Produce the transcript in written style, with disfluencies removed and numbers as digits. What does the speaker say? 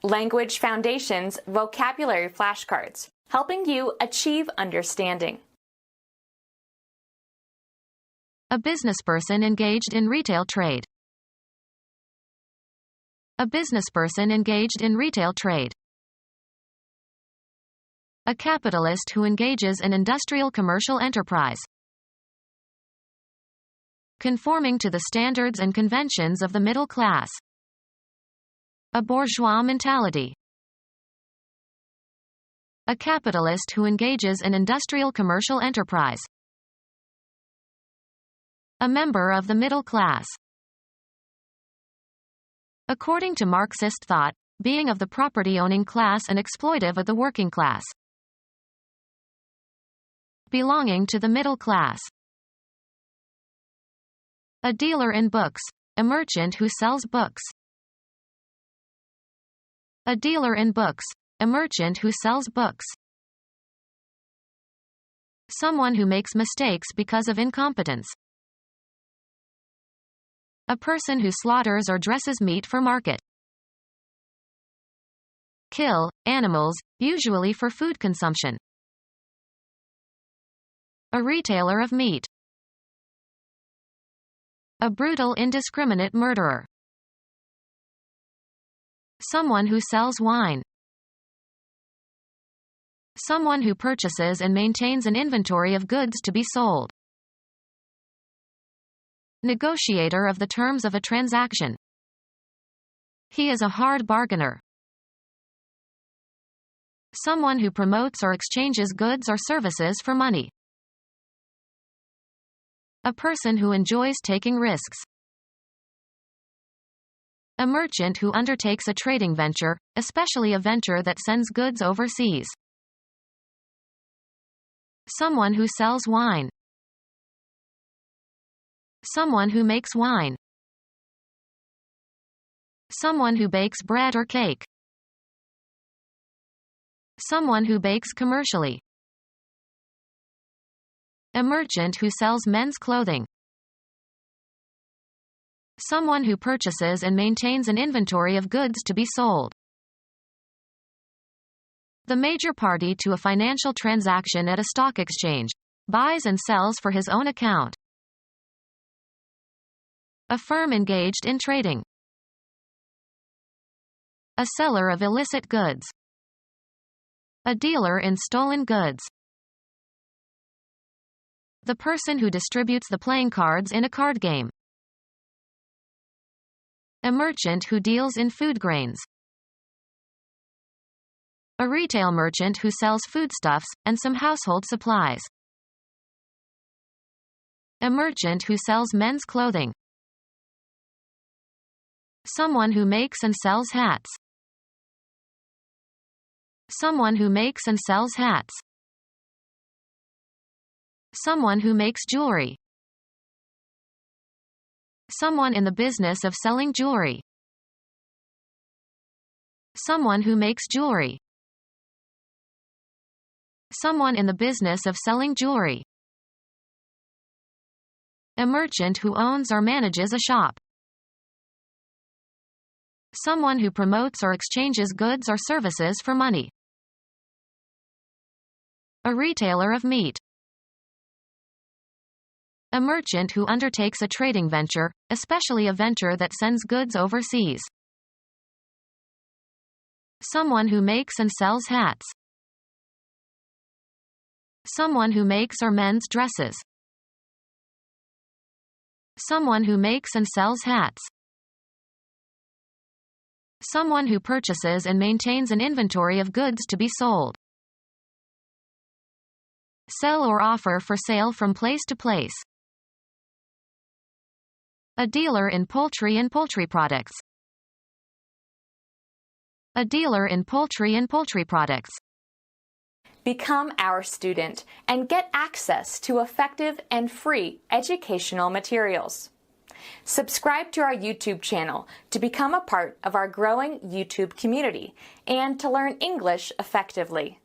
Language Foundations Vocabulary Flashcards, helping you achieve understanding. A businessperson engaged in retail trade. A businessperson engaged in retail trade. A capitalist who engages in industrial commercial enterprise. Conforming to the standards and conventions of the middle class. A bourgeois mentality. A capitalist who engages in industrial commercial enterprise. A member of the middle class. According to Marxist thought, being of the property-owning class and exploitive of the working class. Belonging to the middle class. A dealer in books, a merchant who sells books. A dealer in books, a merchant who sells books. Someone who makes mistakes because of incompetence. A person who slaughters or dresses meat for market. Kill animals, usually for food consumption. A retailer of meat. A brutal, indiscriminate murderer. Someone who sells wine. Someone who purchases and maintains an inventory of goods to be sold. Negotiator of the terms of a transaction. He is a hard bargainer. Someone who promotes or exchanges goods or services for money. A person who enjoys taking risks. A merchant who undertakes a trading venture, especially a venture that sends goods overseas. Someone who sells wine. Someone who makes wine. Someone who bakes bread or cake. Someone who bakes commercially. A merchant who sells men's clothing. Someone who purchases and maintains an inventory of goods to be sold. The major party to a financial transaction at a stock exchange. Buys and sells for his own account. A firm engaged in trading. A seller of illicit goods. A dealer in stolen goods. The person who distributes the playing cards in a card game. A merchant who deals in food grains. A retail merchant who sells foodstuffs and some household supplies. A merchant who sells men's clothing. Someone who makes and sells hats. Someone who makes and sells hats. Someone who makes jewelry. Someone in the business of selling jewelry. Someone who makes jewelry. Someone in the business of selling jewelry. A merchant who owns or manages a shop. Someone who promotes or exchanges goods or services for money. A retailer of meat. A merchant who undertakes a trading venture, especially a venture that sends goods overseas. Someone who makes and sells hats. Someone who makes or mends dresses. Someone who makes and sells hats. Someone who purchases and maintains an inventory of goods to be sold. Sell or offer for sale from place to place. A dealer in poultry and poultry products. A dealer in poultry and poultry products. Become our student and get access to effective and free educational materials. Subscribe to our YouTube channel to become a part of our growing YouTube community and to learn English effectively.